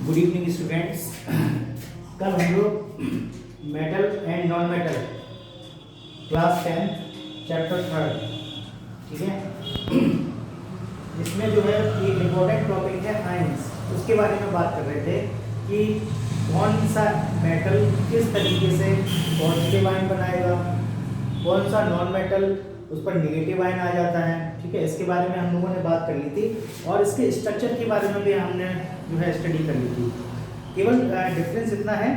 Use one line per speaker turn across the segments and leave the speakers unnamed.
Good evening students. कल हम लोग metal and non metal class 10 chapter 3, ठीक है, इसमें जो है एक इम्पोर्टेंट टॉपिक है आयंस, उसके बारे में बात कर रहे थे कि कौन सा मेटल किस तरीके से पॉजिटिव आयन बनाएगा, कौन सा नॉन मेटल उस पर नेगेटिव आयन आ जाता है। ठीक है, इसके बारे में हम लोगों ने बात कर ली थी और इसके स्ट्रक्चर के बारे में भी हमने जो है स्टडी कर ली थी। केवल डिफरेंस इतना है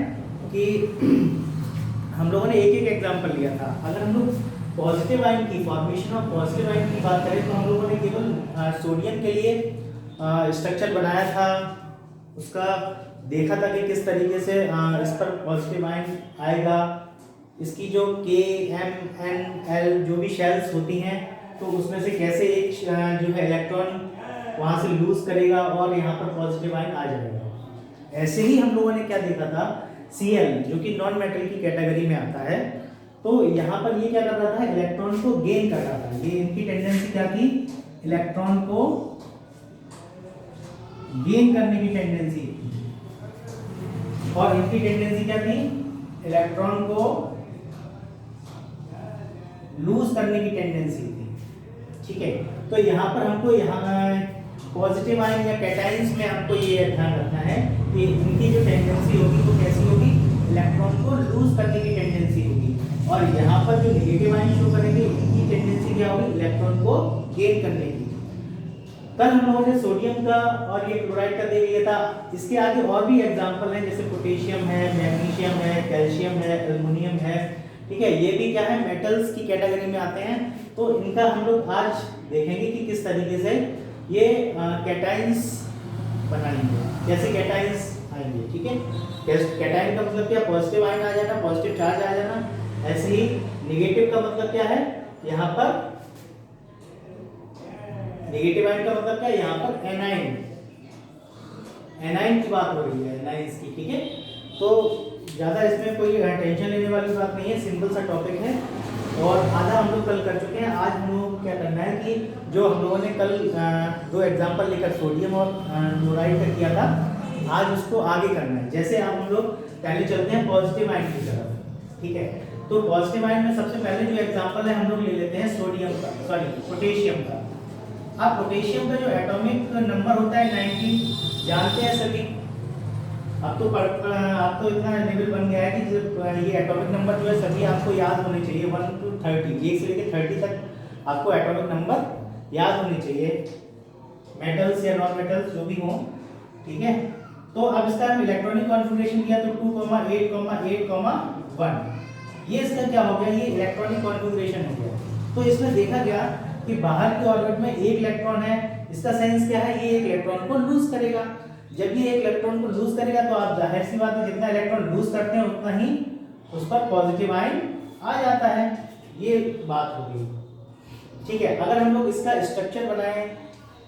कि हम लोगों ने एक एक एग्जांपल लिया था। अगर हम लोग पॉजिटिव आयन की फॉर्मेशन ऑफ पॉजिटिव आयन की बात करें तो हम लोगों ने केवल सोडियम के लिए स्ट्रक्चर बनाया था, उसका देखा था कि किस तरीके से इस पर पॉजिटिव आयन आएगा, इसकी जो के एम एन एल जो भी शेल्स होती हैं तो उसमें से कैसे एक जो है इलेक्ट्रॉन वहाँ से लूज करेगा और यहाँ पर पॉजिटिव आयन आ जाएगा। ऐसे ही हम लोगों ने क्या देखा था, Cl जो कि नॉन मेटल की कैटेगरी में आता है, तो यहाँ पर ये क्या कर रहा था, इलेक्ट्रॉन को गेन कर रहा था। ये इनकी टेंडेंसी क्या थी, इलेक्ट्रॉन को गेन करने की टेंडेंसी थी और इनकी टेंडेंसी क्या थी, इलेक्ट्रॉन को लूज करने की टेंडेंसी थी। ठीक है, तो यहाँ पर हमको यहाँ पॉजिटिव आयन या कैटायंस में हमको ये ध्यान रखना है कि इनकी जो टेंडेंसी होगी वो कैसी होगी, इलेक्ट्रॉन को लूज करने की टेंडेंसी होगी, और यहाँ पर जो नेगेटिव आयन शो करेंगे इनकी टेंडेंसी क्या होगी, इलेक्ट्रॉन को गेन करने की। कल हम लोगों ने सोडियम का और ये क्लोराइड का देख लिया था। इसके आगे और भी एग्जाम्पल हैं, जैसे पोटेशियम है, मैग्नीशियम है, कैल्शियम है, एल्युमिनियम है। ठीक है, ये भी क्या है, मेटल्स की कैटेगरी में आते हैं। तो इनका हम लोग आज देखेंगे कि किस तरीके से ये कैटायंस बनाएंगे, कैसे कैटायंस आएंगे। ठीक है, कैटायन का मतलब क्या, पॉजिटिव आयन आ जाना, पॉजिटिव चार्ज आ जाना। ऐसे ही नेगेटिव का मतलब क्या है, यहाँ पर नेगेटिव आयन का मतलब क्या है, यहाँ पर एनाइन, एनाइन की बात हो रही है, एनाइंस की। ठीक है, तो ज़्यादा इसमें कोई टेंशन लेने वाली बात नहीं है, सिंपल सा टॉपिक है और आधा हम लोग कल कर चुके हैं। आज हम लोग क्या करना है कि जो हम लोगों ने कल दो एग्जांपल लेकर सोडियम और क्लोराइड का किया था, आज उसको आगे करना है। जैसे अब हम लोग पहले चलते हैं पॉजिटिव आयन की तरफ। ठीक है, तो पॉजिटिव आयन में सबसे पहले जो एग्जाम्पल है हम लोग ले लेते हैं सोडियम का, सॉरी पोटेशियम का। अब पोटेशियम का जो एटॉमिक नंबर होता है 19, जानते हैं सभी। अब तो इतना लेवल बन गया है कि जब ये एटॉमिक नंबर जो है सभी आपको याद होने चाहिए, 1 to 30, 1 से लेकर 30 तक आपको एटॉमिक नंबर याद होने चाहिए, मेटल्स या नॉन मेटल्स जो भी हों। ठीक है, तो अब इसका हम इलेक्ट्रॉनिक कॉन्फ़िगरेशन किया तो 2,8,8,1, ये इसका क्या हो गया, ये इलेक्ट्रॉनिक कॉन्फ़िगरेशन हो गया। तो इसमें देखा गया कि बाहर की ऑर्बिट में एक इलेक्ट्रॉन है, इसका सेंस क्या है, ये एक इलेक्ट्रॉन को लूज करेगा। जब ये एक इलेक्ट्रॉन को लूज करेगा तो आप जाहिर सी बात है, जितना इलेक्ट्रॉन लूज करते हैं उतना ही उस पर पॉजिटिव आयन आ जाता है। ये बात हो गई। ठीक है, अगर हम लोग इसका स्ट्रक्चर बनाएं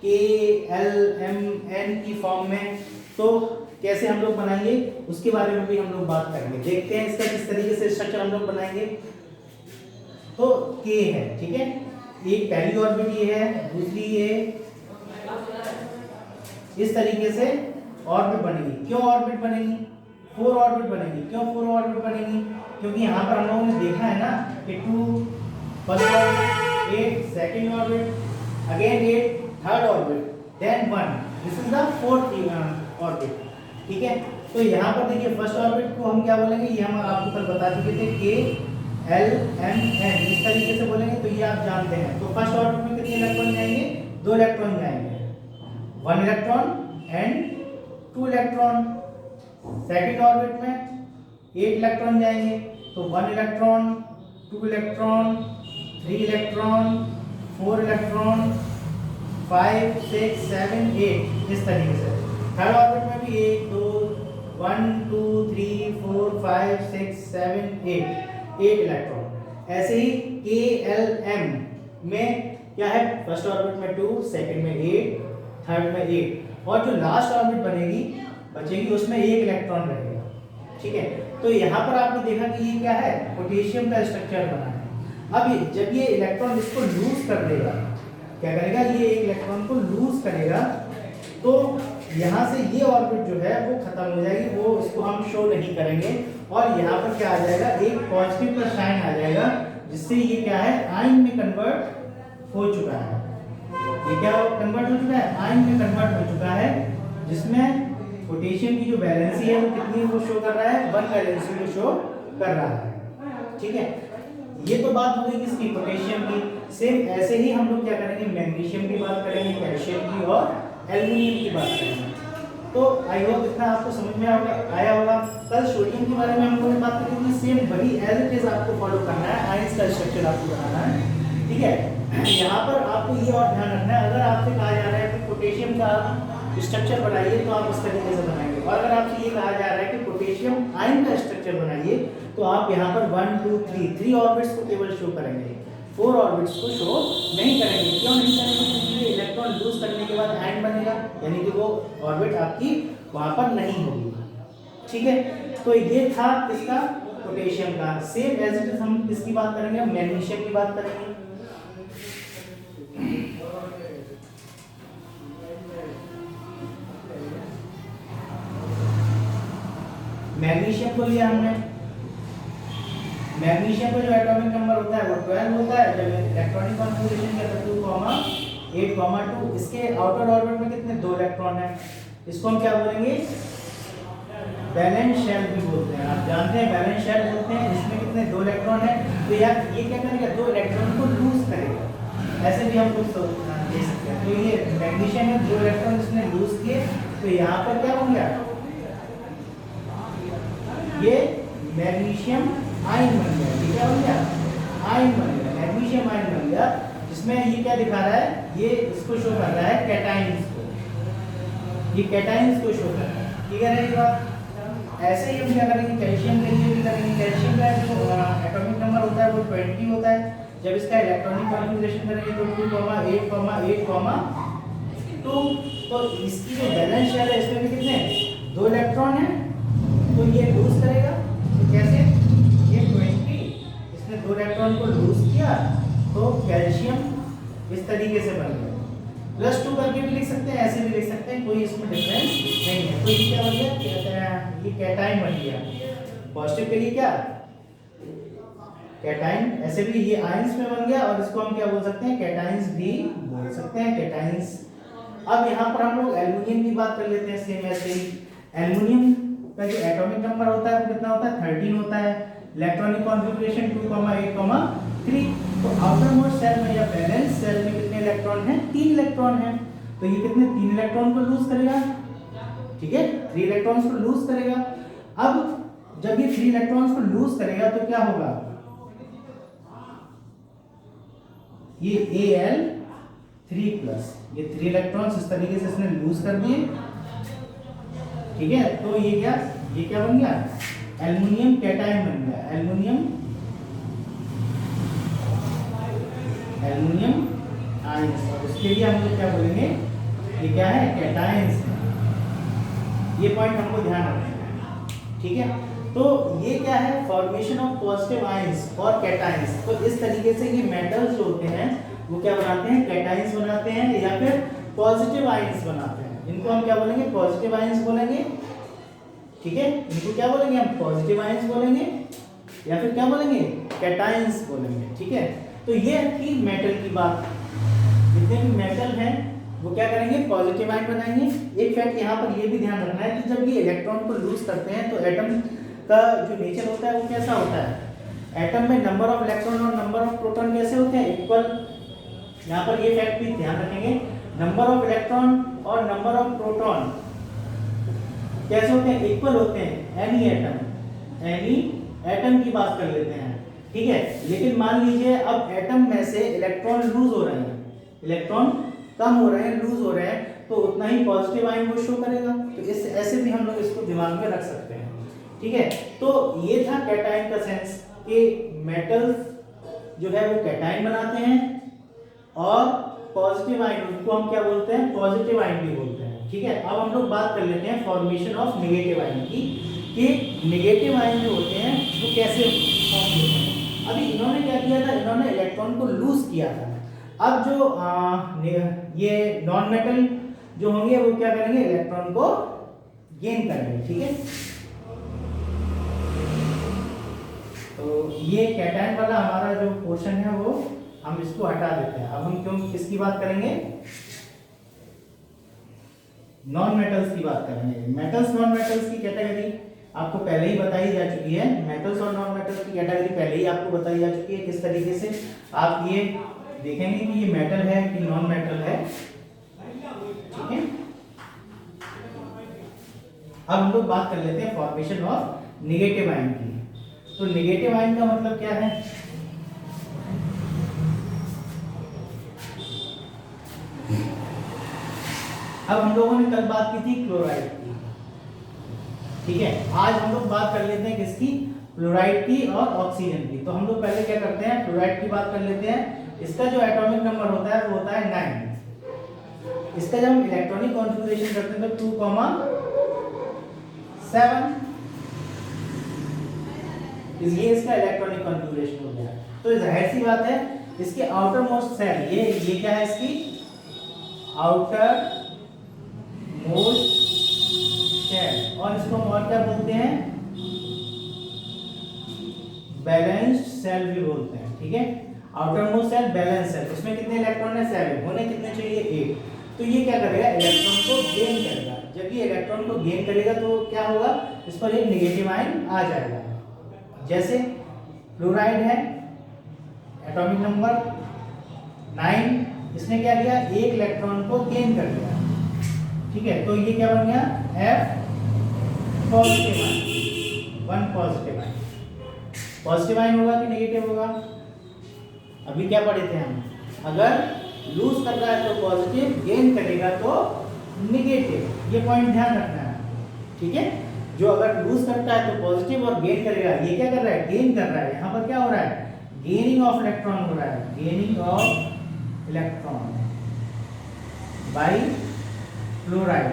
KLMN की फॉर्म में तो कैसे हम लोग बनाएंगे, उसके बारे में भी हम लोग बात करेंगे। देखते हैं इसका किस तरीके से स्ट्रक्चर हम लोग बनाएंगे। तो K है, ठीक है, एक पहली ऑर्बिट ये है, दूसरी ये, इस तरीके से ऑर्बिट बनेगी। क्यों ऑर्बिट बनेगी, 4 ऑर्बिट बनेगी। क्यों 4 ऑर्बिट बनेगी, क्योंकि यहाँ पर हम लोगों ने देखा है ना कि 2 first orbit, 8 second orbit, again 8 third orbit, then 1, this is the 4th orbit. ठीक है, तो यहाँ पर देखिए फर्स्ट ऑर्बिट को हम क्या बोलेंगे, ये हम आपको कल बता चुके थे, KLMN, इस तरीके से बोलेंगे, तो ये आप जानते हैं। तो फर्स्ट ऑर्बिट में कितने इलेक्ट्रॉन जाएंगे, 2 इलेक्ट्रॉन जाएंगे, 1 electron and 2 electron. Second orbit में 8 इलेक्ट्रॉन जाएंगे, तो 1 इलेक्ट्रॉन, 2 इलेक्ट्रॉन, 3 इलेक्ट्रॉन, 4 इलेक्ट्रॉन, 5, 6, 7, 8, इस तरीके से। थर्ड ऑर्बिट में भी 1 2 1 2 3 4 5 6 7 8 इलेक्ट्रॉन। ऐसे ही KLM में क्या है, फर्स्ट ऑर्बिट में 2, सेकंड में 8, थर्ड में 8, और जो लास्ट ऑर्बिट बचेगी उसमें 1 इलेक्ट्रॉन रहेगा। ठीक है, तो यहाँ पर आपने देखा कि ये क्या है, पोटेशियम का स्ट्रक्चर बना है। अब जब ये इलेक्ट्रॉन इसको लूज कर देगा, क्या करेगा, ये एक इलेक्ट्रॉन को लूज करेगा, तो यहाँ से ये ऑर्बिट जो है वो खत्म हो जाएगी, वो इसको हम शो नहीं करेंगे। और यहाँ पर क्या आ जाएगा, एक पॉजिटिव प्लस साइन आ जाएगा, जिससे ये क्या है, आयन में कन्वर्ट हो चुका है। ये क्या कन्वर्ट हो चुका है, आयन में कन्वर्ट हो चुका है, जिसमें पोटेशियम की जो वैलेंसी है वो कितनी वो शो कर रहा है, 1 वैलेंसी को शो कर रहा है। ठीक है, ये तो बात हो गई किसकी, पोटेशियम की। सेम ऐसे ही हम लोग क्या करेंगे, मैग्नीशियम की बात करेंगे, कैल्शियम की और एल्युमिनियम की बात करेंगे। तो आई होप इतना आपको समझ में आया होगा। कल सोडियम के बारे में हम लोगों ने बात करी थी, सेम वही एज इट इज आपको फॉलो करना है, आयंस का स्ट्रक्चर आपको बनाना है। ठीक है, यहाँ पर आपको ये और ध्यान रखना है, अगर आपसे कहा जा रहा है कि पोटेशियम का स्ट्रक्चर बनाइए तो आप उस तरीके से बनाएंगे, और अगर आपसे ये कहा जा रहा है कि पोटेशियम आयन का स्ट्रक्चर बनाइए तो आप यहाँ पर 1 2 3 ऑर्बिट्स को केवल शो करेंगे, 4 ऑर्बिट्स को शो नहीं करेंगे। क्यों नहीं करेंगे, क्योंकि इलेक्ट्रॉन लूज करने के बाद आयन बनेगा, यानी कि वो ऑर्बिट आपकी वहाँ पर नहीं होगी। ठीक है, तो ये था किसका, पोटेशियम का। सेम एज इट इज हम किसकी बात करेंगे, मैग्नीशियम की बात करेंगे। मैग्नीशियम को लिया हमने, मैग्नीशियम का जो एटॉमिक नंबर होता है वो 12 होता है। जब इलेक्ट्रॉनिक कॉन्फ़िगरेशन के 2,8,2 इसके आउटर ऑर्बिट में कितने, 2 इलेक्ट्रॉन है। इसको हम क्या बोलेंगे, वैलेंस शेल भी बोलते हैं। आप जानते हैं वैलेंस शेल बोलते हैं, इसमें कितने, 2 इलेक्ट्रॉन है। तो यार ये क्या करेगा, 2 इलेक्ट्रॉन को लूज करेगा, ऐसे भी हम कुछ दे सकते हैं। तो ये मैग्नीशियम में 2 इलेक्ट्रॉन इसने लूज किए, तो यहाँ पर क्या हो गया, ये मैग्नीशियम आयन बन गया। ये क्या बन गया, आयन बन गया, मैग्नीशियम आयन बन गया, जिसमें ये क्या दिखा रहा है, ये इसको शो कर रहा है कैटाइंस को, ये कैटाइंस को शो कर रहा है। ठीक है ना ये बात। ऐसे ही हम क्या करेंगे, कैल्शियम के लिए भी करेंगे। कैल्शियम का जो एटॉमिक नंबर होता है वो 20 होता है। जब इसका इलेक्ट्रॉनिक कॉन्फ़िगरेशन करेंगे तो 2,8,8,2, तो इसकी जो वैलेंस शेल है इसमें भी कितने, 2 इलेक्ट्रॉन है, तो ये लूज करेगा। तो कैसे, ये 20 इसने 2 इलेक्ट्रॉन को लूज किया, तो कैल्शियम इस तरीके से बन गया। +2 करके भी लिख सकते हैं, ऐसे भी लिख सकते हैं, कोई इसमें डिफरेंस नहीं है। तो ये क्या बन गया, ये कैटाइन बन गया। पॉजिटिव के लिए क्या, कैटाइन, ऐसे भी ये आयंस में बन गया, और इसको हम क्या बोल सकते हैं, कैटाइंस भी बोल सकते हैं, कैटाइंस। अब यहाँ पर हम लोग एल्युमिनियम की बात कर लेते हैं। सेम ऐसे ही एल्युमिनियम का जो एटॉमिक नंबर होता है वो कितना होता है, 13 होता है। Electronic configuration 2,8,3। तो आउटर मोस्ट सेल में या बैलेंस सेल में कितने इलेक्ट्रॉन हैं, 3 इलेक्ट्रॉन हैं। तो ये कितने, 3 इलेक्ट्रॉन को लूज करेगा। ठीक है, 3 इलेक्ट्रॉन्स को लूज करेगा। अब जब ये 3 इलेक्ट्रॉन्स को लूज करेगा तो क्या होगा, ये Al3+, ये 3 इलेक्ट्रॉन्स इस तरीके से इसने लूज कर दिए। ठीक है, तो ये क्या बन गया, एल्युमिनियम कैटायन बन गया, एल्युमिनियम आयंस। और उसके लिए हम लोग क्या बोलेंगे, ये क्या है, कैटायंस है। ये पॉइंट हमको ध्यान रखना है। ठीक है, तो ये क्या है, फॉर्मेशन ऑफ पॉजिटिव आयंस और कैटायंस। तो इस तरीके से ये मेटल्स जो होते हैं वो क्या बनाते हैं, कैटायंस बनाते हैं या फिर पॉजिटिव आयंस बनाते हैं। इनको हम क्या बोलेंगे, पॉजिटिव आयंस बोलेंगे। ठीक है, इनको क्या बोलेंगे हम, पॉजिटिव आयंस बोलेंगे या फिर क्या बोलेंगे, कैटायंस बोलेंगे। ठीक है, तो ये थी मेटल की बात। जितने भी मेटल हैं वो क्या करेंगे, पॉजिटिव आयन बनाएंगे। एक फैक्ट यहाँ पर ये भी ध्यान रखना है कि जब ये इलेक्ट्रॉन को लूज करते हैं तो एटम का जो नेचर होता है वो कैसा होता है, एटम में नंबर ऑफ इलेक्ट्रॉन और नंबर ऑफ प्रोटॉन कैसे होते हैं, इक्वल। यहाँ पर ये फैक्ट भी ध्यान रखेंगे, नंबर ऑफ इलेक्ट्रॉन और नंबर ऑफ प्रोटॉन कैसे होते हैं, इक्वल होते हैं। एनी एटम की बात कर लेते हैं। ठीक है, लेकिन मान लीजिए अब एटम में से इलेक्ट्रॉन लूज हो रहे हैं, इलेक्ट्रॉन कम हो रहे हैं, लूज हो रहे हैं, तो उतना ही पॉजिटिव आयन वो शो करेगा। तो इस ऐसे भी हम लोग इसको दिमाग में रख सकते हैं। ठीक है, तो ये था कैटायन का सेंस कि मेटल्स जो है वो कैटायन बनाते हैं और पॉजिटिव आयन उनको हम क्या बोलते हैं, पॉजिटिव आयन भी बोलते हैं। ठीक है, अब हम लोग बात कर लेते हैं फॉर्मेशन ऑफ नेगेटिव आयन की, कि नेगेटिव आयन जो होते हैं वो कैसे फॉर्म होते हैं। अभी इन्होंने क्या किया था, इन्होंने इलेक्ट्रॉन को लूज किया था। अब जो ये नॉन मेटल जो होंगे वो क्या करेंगे, इलेक्ट्रॉन को गेन करेंगे। ठीक है, तो ये कैटायन वाला हमारा जो पोर्शन है वो हम इसको हटा देते हैं। अब हम क्यों किसकी बात करेंगे, नॉन मेटल्स की बात करेंगे। मेटल्स नॉन मेटल्स की कैटेगरी आपको पहले ही बताई जा चुकी है। मेटल्स और नॉन मेटल्स की कैटेगरी पहले ही आपको बताई जा चुकी है। किस तरीके से आप ये देखेंगे कि ये मेटल है कि नॉन मेटल है। ठीक है, अब हम लोग बात कर लेते हैं फॉर्मेशन ऑफ नेगेटिव आयन की। तो नेगेटिव आयन का मतलब क्या है, अब हम लोगों ने कल बात की थी क्लोराइड की। ठीक है, आज हम लोग बात कर लेते हैं किसकी, फ्लोराइड की और ऑक्सीजन की। तो हम लोग पहले क्या करते हैं, फ्लोराइड की बात कर लेते हैं। इसका जो एटॉमिक नंबर होता है वो होता है 9। इसका जब हम इलेक्ट्रॉनिक कॉन्फ़िगरेशन करते हैं तो 2,7 ये इसका इलेक्ट्रॉनिक कॉन्फ़िगरेशन हो गया। तो जाहिर सी बात है इसके आउटर मोस्ट सेल, ये क्या है, इसकी आउटर मोस्ट सेल, और इसको हम और क्या बोलते हैं, बैलेंस्ड सेल भी बोलते हैं। ठीक है, outer most shell valence shell, इसमें कितने इलेक्ट्रॉन है, 7, होने कितने चाहिए, 8। तो ये क्या करेगा, इलेक्ट्रॉन को गेन करेगा। जब ये इलेक्ट्रॉन को गेन करेगा तो क्या होगा, इस पर एक नेगेटिव आयन आ जाएगा। जैसे फ्लोराइड है, एटॉमिक नंबर 9, इसने क्या किया, एक इलेक्ट्रॉन को गेन कर लिया। ठीक है, तो ये क्या बन गया, F positive ion, 1 positive ion. Positive ion होगा कि नेगेटिव होगा, अभी क्या पढ़े थे हम, अगर लूज कर रहा है तो पॉजिटिव, गेन करेगा तो नेगेटिव। ये पॉइंट ध्यान रखना है। ठीक है, जो अगर लूज करता है तो पॉजिटिव और गेन करेगा, ये क्या कर रहा है, गेन कर रहा है। यहाँ पर क्या हो रहा है, गेनिंग ऑफ इलेक्ट्रॉन हो रहा है, gaining of electron by fluoride.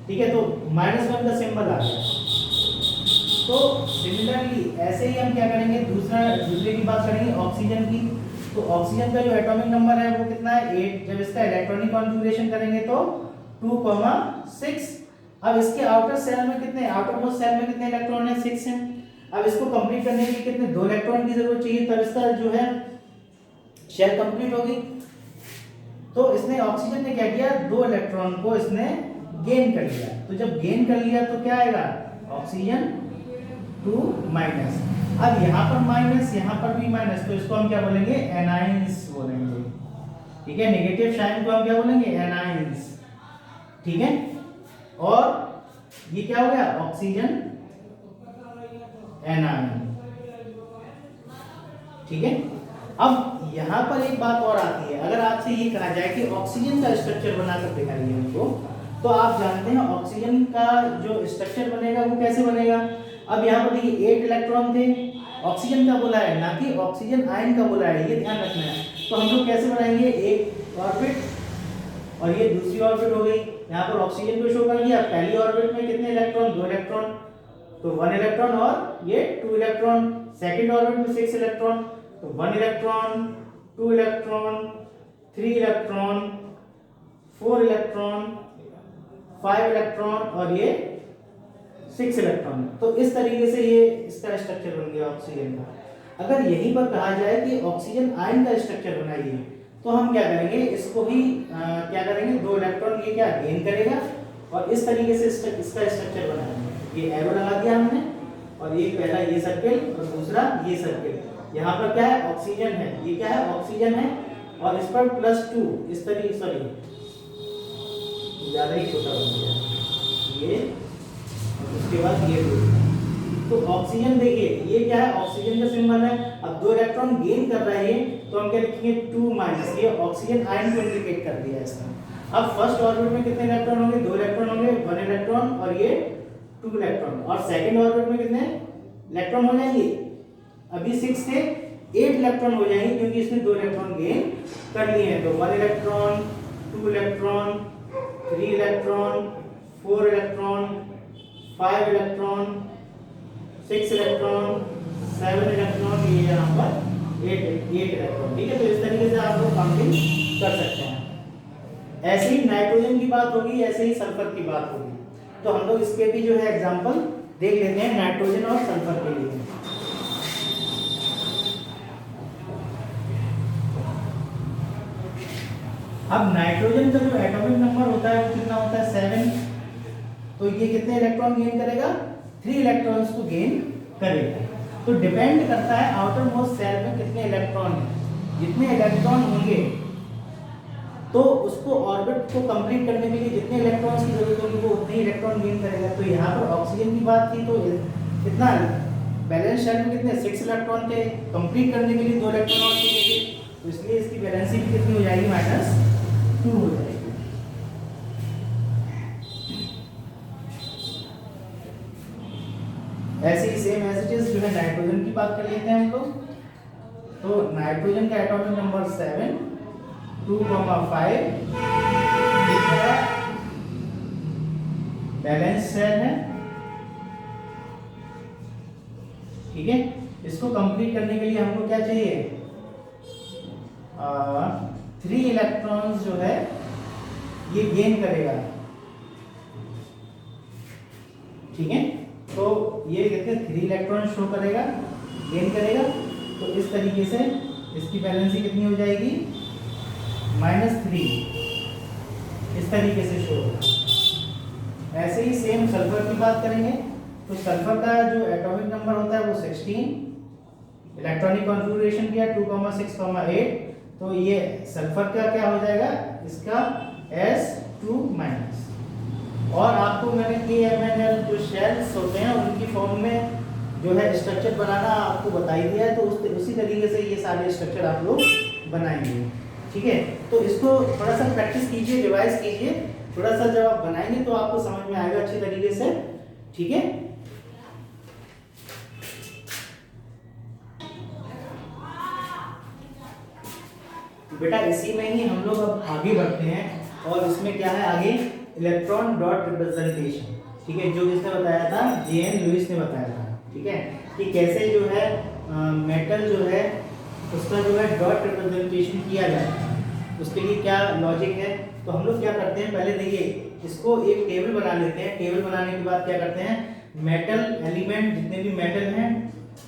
ठीक है, तो -1 का सिंबल आ गया। तो सिमिलरली ऐसे ही हम क्या करेंगे, दूसरे की बात करेंगे ऑक्सीजन की। तो ऑक्सीजन का जो एटॉमिक नंबर है वो कितना है, 8। जब इसका इलेक्ट्रॉनिक कॉन्फ़िगरेशन करेंगे तो 2,6। अब इसके आउटर सेल में कितने, आउटर मोस्ट सेल में कितने इलेक्ट्रॉन है, 6 हैं। अब इसको कंप्लीट करने के लिए कितने, 2 इलेक्ट्रॉन की जरूरत चाहिए, तब इसका जो है शेल कंप्लीट होगी। तो इसने, ऑक्सीजन ने क्या किया, 2 इलेक्ट्रॉन को इसने गेन कर लिया। तो जब गेन कर लिया तो क्या आएगा, ऑक्सीजन 2-। अब यहाँ पर माइनस, यहाँ पर भी माइनस, तो इसको हम क्या बोलेंगे, एनाइंस बोलेंगे। ठीक है, नेगेटिव साइन को हम क्या बोलेंगे, एनाइंस। ठीक है, और ये क्या हो गया, ऑक्सीजन एनाइन। ठीक है, अब यहाँ पर एक बात और आती है, अगर आपसे ये कहा जाए कि ऑक्सीजन का स्ट्रक्चर बनाकर दिखाइए हमको, तो आप जानते हैं ऑक्सीजन का जो स्ट्रक्चर बनेगा वो कैसे बनेगा। अब यहाँ पर देखिए 8 इलेक्ट्रॉन थे, ऑक्सीजन का बोला है, ना कि ऑक्सीजन आयन का बोला है, ये ध्यान रखना है। तो हम लोग कैसे बनाएंगे, एक ऑर्बिट और ये दूसरी ऑर्बिट हो गई। यहाँ पर ऑक्सीजन को शो कर दिया, पहली ऑर्बिट में कितने इलेक्ट्रॉन, 2 इलेक्ट्रॉन, तो 1 इलेक्ट्रॉन और ये 2 इलेक्ट्रॉन। सेकंड ऑर्बिट में 6 इलेक्ट्रॉन, तो 1 electron, 2 electron, 3 electron, 4 electron, 5 electron और ये 6 इलेक्ट्रॉन। तो इस तरीके से ये इसका स्ट्रक्चर बन गया ऑक्सीजन का। अगर यहीं पर कहा जाए कि ऑक्सीजन आयन का स्ट्रक्चर बनाइए, तो हम क्या करेंगे, इसको ही क्या करेंगे, 2 इलेक्ट्रॉन ये क्या गेन करेगा और इस तरीके से इसका स्ट्रक्चर बनाएंगे। ये एरो लगा दिया हमने, और ये पहला ये सर्किल और दूसरा ये सर्किल। यहाँ पर क्या है, ऑक्सीजन है, ये क्या है, ऑक्सीजन है, और इस पर +2 इस तरीके, सॉरी ज़्यादा ही छोटा बन गया ये, और उसके बाद ये 2। तो ऑक्सीजन देखिए, ये क्या है, ऑक्सीजन का सिंबल है। अब 2 इलेक्ट्रॉन गेन कर रहा है ये, तो हम क्या लिखेंगे, 2-, ये ऑक्सीजन आयन को इंडिकेट कर दिया इसका। अब फर्स्ट ऑर्बिट में कितने इलेक्ट्रॉन होंगे, 2 इलेक्ट्रॉन होंगे, 1 इलेक्ट्रॉन और ये 2 इलेक्ट्रॉन। और सेकंड ऑर्बिट में कितने इलेक्ट्रॉन हो जाएंगे, अभी 6 थे, 8 इलेक्ट्रॉन हो जाएंगे, क्योंकि इसने 2 इलेक्ट्रॉन गेन कर लिए हैं। तो 1 electron, 2 electron, 3 electron, 4 electron, 5 electron, 6 electron, 7 electron, ये यहाँ पर 8 इलेक्ट्रॉन। ठीक है, तो इस तरीके से आप लोग काउंटिंग कर सकते हैं। ऐसे ही नाइट्रोजन की बात होगी, ऐसे ही सल्फर की बात होगी। तो हम लोग इसके भी जो है एग्जांपल देख लेते हैं नाइट्रोजन और सल्फर के लिए। अब नाइट्रोजन का जो एटॉमिक नंबर होता है वो कितना होता है 7। तो ये कितने इलेक्ट्रॉन गेन करेगा 3 इलेक्ट्रॉन्स को गेन करेगा। तो डिपेंड करता है आउटर मोस्ट सेल में कितने इलेक्ट्रॉन हैं। जितने इलेक्ट्रॉन होंगे तो उसको ऑर्बिट को कंप्लीट करने के लिए जितने इलेक्ट्रॉन्स की जरूरत होगी वो उतने ही इलेक्ट्रॉन गेन करेगा। तो यहाँ पर ऑक्सीजन की बात की तो कितना बैलेंस शेल में कितने 6 इलेक्ट्रॉन थे, कंप्लीट करने के लिए 2 इलेक्ट्रॉन और चाहिए, तो इसलिए इसकी वैलेंसी भी कितनी हो जाएगी -2 हो जाएगी। ऐसे ही सेम एसिड जो है नाइट्रोजन की बात कर लेते हैं हम लोग। तो नाइट्रोजन का एटॉमिक नंबर 7, 2,5 बैलेंस शेल है, ठीक है। इसको कंप्लीट करने के लिए हमको क्या चाहिए 3 इलेक्ट्रॉन्स जो है ये गेन करेगा, ठीक है। तो ये कितने 3 इलेक्ट्रॉन शो करेगा, गेन करेगा। तो इस तरीके से इसकी बैलेंसी कितनी हो जाएगी -3, इस तरीके से शो होगा। ऐसे ही सेम सल्फर की बात करेंगे तो सल्फर का जो एटॉमिक नंबर होता है वो 16, इलेक्ट्रॉनिक कॉन्फ़िगरेशन किया 2,6,8। तो ये सल्फर का क्या हो जाएगा इसका S2-। और आपको मैंने KMnL जो शेल्स होते हैं उनकी फॉर्म में जो है स्ट्रक्चर बनाना आपको बता ही दिया है। तो उसी तरीके से ये सारे स्ट्रक्चर आप लोग बनाएंगे, ठीक है। तो इसको थोड़ा सा प्रैक्टिस कीजिए, रिवाइज कीजिए, थोड़ा सा जब आप बनाएंगे तो आपको समझ में आएगा अच्छी तरीके से, ठीक है। बेटा इसी में ही हम लोग अब आगे बढ़ते हैं और इसमें क्या है आगे इलेक्ट्रॉन डॉट रिप्रेजेंटेशन, ठीक है, जो किसने बताया था J.N. लुईस ने बताया था, ठीक है, कि कैसे जो है मेटल जो है उसका जो है डॉट रिप्रेजेंटेशन किया जाए, उसके लिए क्या लॉजिक है। तो हम लोग क्या करते हैं पहले देखिए इसको एक टेबल बना लेते हैं। टेबल बनाने के बाद क्या करते हैं मेटल एलिमेंट जितने भी मेटल हैं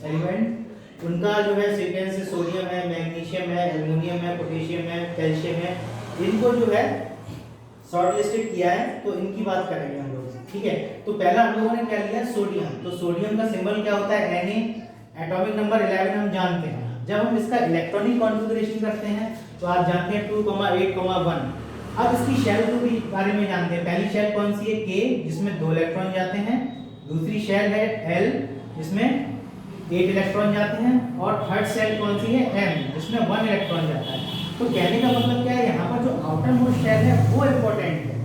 एलिमेंट उनका जो है सीक्वेंस है, सोडियम है, मैग्नीशियम है, एल्युमिनियम है, पोटेशियम है, कैल्शियम है, इनको जो है शॉर्ट लिस्टेड किया है। तो इनकी बात करेंगे हम लोग, ठीक है। तो पहला हम लोगों ने क्या लिया सोडियम। तो सोडियम का सिंबल क्या होता है Na, एटॉमिक नंबर 11 हम जानते हैं। जब हम इसका इलेक्ट्रॉनिक कॉन्फ़िगरेशन करते हैं तो आप जानते हैं 2,8,1। अब इसकी शेल के भी बारे में जानते हैं। पहली शेल कौन सी है K जिसमें 2 इलेक्ट्रॉन जाते हैं, दूसरी शेल है L जिसमें 8 इलेक्ट्रॉन जाते हैं, और थर्ड शेल कौन सी है M जिसमें 1 इलेक्ट्रॉन जाता है। तो कहने का मतलब क्या है यहाँ पर जो आउटर मोस्ट शेल है वो इंपॉर्टेंट है,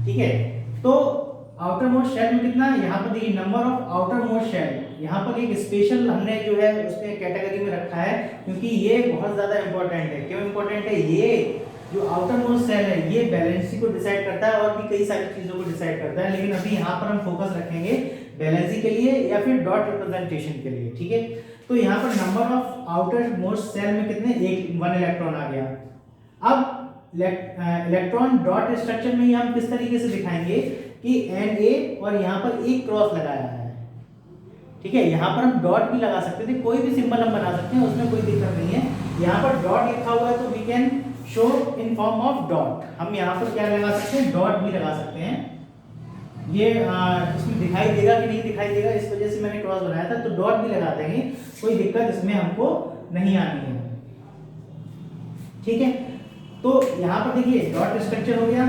ठीक है। तो आउटर मोस्ट शेल में कितना यहाँ पर देखिए number of outer most shell, यहाँ पर एक स्पेशल हमने जो है उसके कैटेगरी में रखा है क्योंकि ये बहुत ज्यादा इंपॉर्टेंट है। क्यों इंपॉर्टेंट है, ये जो आउटर मोस्ट सेल है ये बैलेंसी को डिसाइड करता है और भी कई सारी चीजों को डिसाइड करता है, लेकिन अभी यहाँ पर हम फोकस रखेंगे बैलेंसी के लिए या फिर डॉट रिप्रेजेंटेशन के लिए, ठीक है। तो यहाँ पर number of outer most shell में कितने 1 इलेक्ट्रॉन आ गया। अब इलेक्ट्रॉन डॉट स्ट्रक्चर में ही हम किस तरीके से दिखाएंगे कि Na और यहाँ पर एक क्रॉस लगाया है, ठीक है। यहाँ पर हम डॉट भी लगा सकते थे, कोई भी सिंबल हम बना सकते हैं, उसमें कोई दिक्कत नहीं है। यहाँ पर डॉट लिखा हुआ है तो we can show in form of dot. हम यहाँ पर क्या लगा सकते हैं डॉट भी लगा सकते हैं। ये इसमें दिखाई देगा कि नहीं दिखाई देगा इस वजह से मैंने क्रॉस बनाया था, तो डॉट भी लगा देंगे, कोई दिक्कत इसमें हमको नहीं आनी है, ठीक है। तो यहाँ पर देखिए डॉट स्ट्रक्चर हो गया,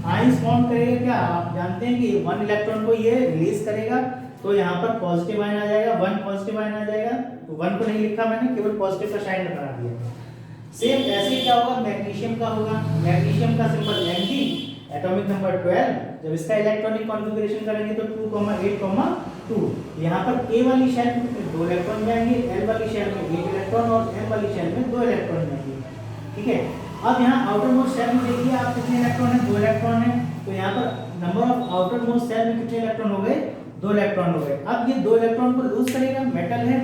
आयंस फॉर्म करेगा क्या आप जानते हैं कि 1 इलेक्ट्रॉन को ये रिलीज करेगा, तो यहाँ पर पॉजिटिव आयन आ जाएगा, 1 पॉजिटिव आयन आ जाएगा। तो 1 को नहीं लिखा मैंने, केवल पॉजिटिव का साइन बना दिया। सेम ऐसे ही क्या होगा मैग्नीशियम का होगा, मैग्नीशियम का सिंबल Mg, एटॉमिक नंबर 12। जब इसका इलेक्ट्रॉनिक कॉन्फ़िगरेशन करेंगे तो 2,8,2। यहाँ पर K वाली शेल में 2 इलेक्ट्रॉन जाएंगे, L वाली शेल में 1 इलेक्ट्रॉन और M वाली शेल में 2 इलेक्ट्रॉन जाएंगे, ठीक है। अब यहाँ आउटर मोस्ट शेल में देखिए आप कितने इलेक्ट्रॉन है 2 इलेक्ट्रॉन है, तो यहाँ पर number of outer most shell में कितने इलेक्ट्रॉन हो गए 2 इलेक्ट्रॉन हो गए। अब ये 2 इलेक्ट्रॉन को लूज करेगा, मेटल है,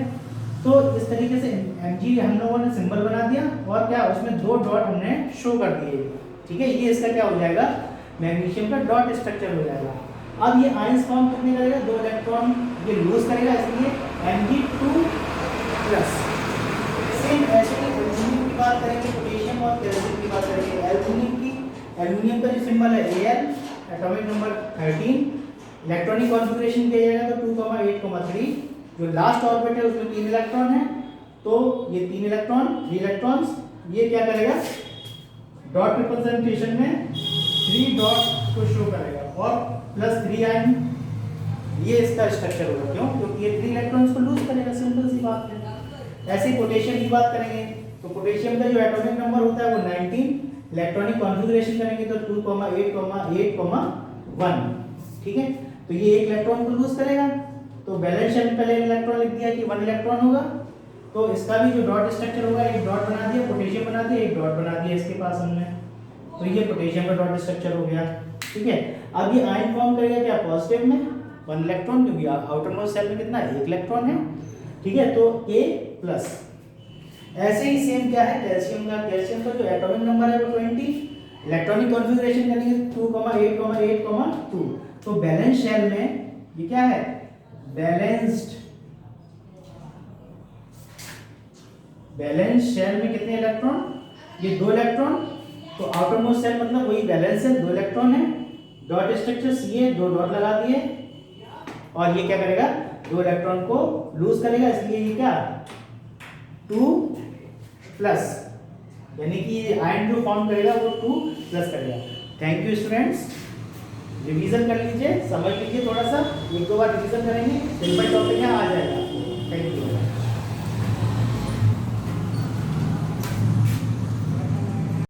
तो इस तरीके से Mg हम लोगों ने सिंबल बना दिया और क्या उसमें 2 डॉट हमने शो कर दिए, ठीक है, ये इसका क्या हो जाएगा, मैग्नीशियम का डॉट स्ट्रक्चर हो जाएगा। अब ये आयंस फॉर्म कितने करेगा, 2 इलेक्ट्रॉन ये लूज करेगा, इसलिए Mg2+। सेम ऐसे ही एल्यूमिनियम की बात करेंगे, पोटेशियम और कैल्शियम की बात करेंगे। एल्यूमिनियम का जो सिंबल है Al, atomic number 13, electronic configuration किया जाएगा तो 2,8,3। जो लास्ट ऑर्बिट है उसमें 3 इलेक्ट्रॉन है, तो ये 3 इलेक्ट्रॉन्स ये क्या करेगा, डॉट रिप्रेजेंटेशन में 3 डॉट को शो करेगा और +3 आयन, ये इसका स्ट्रक्चर होगा। क्यों, क्योंकि ये 3 इलेक्ट्रॉन्स को लूज करेगा, सिंपल सी बात है। ऐसे ही पोटेशियम की बात करेंगे तो पोटेशियम का जो एटॉमिक नंबर होता है वो 19, इलेक्ट्रॉनिक कॉन्फ़िगरेशन करेंगे तो 2,8,1, ठीक है। तो ये 1 इलेक्ट्रॉन को लूज करेगा, तो बैलेंस शेल में पहले इलेक्ट्रॉन लिख दिया कि 1 इलेक्ट्रॉन होगा, तो इसका भी जो डॉट स्ट्रक्चर होगा, एक डॉट बना दिया, पोटेशियम बना दिया, एक डॉट बना दिया इसके पास हमने, तो ये पोटेशियम का डॉट स्ट्रक्चर हो गया, ठीक है। अब ये आयन फॉर्म करेगा क्या, पॉजिटिव में 1 इलेक्ट्रॉन, क्योंकि आउटर मोस्ट शेल में कितना 1 इलेक्ट्रॉन है, ठीक है, तो A+। ऐसे ही सेम क्या है कैल्शियम का जो एटॉमिक नंबर है वो 20, इलेक्ट्रॉनिक कॉन्फ़िगरेशन करेंगे 2,8,8,2, तो बैलेंस शेल में ये क्या है, बैलेंस शेल में कितने इलेक्ट्रॉन, ये 2 इलेक्ट्रॉन, तो आउटर मोस्ट शेल मतलब वही बैलेंस है, 2 इलेक्ट्रॉन है, डॉट स्ट्रक्चर Ca, 2 डॉट लगा दिए, और ये क्या करेगा, 2 इलेक्ट्रॉन को लूज करेगा, इसलिए ये क्या 2+, यानी कि आयन जो फॉर्म करेगा वो 2+ करेगा। थैंक यू स्टूडेंट्स, रिवीजन कर लीजिए, समझ लीजिए, थोड़ा सा 1-2 बार रिवीजन करेंगे, सिंपल टॉपिक है, आ जाएगा। Thank you.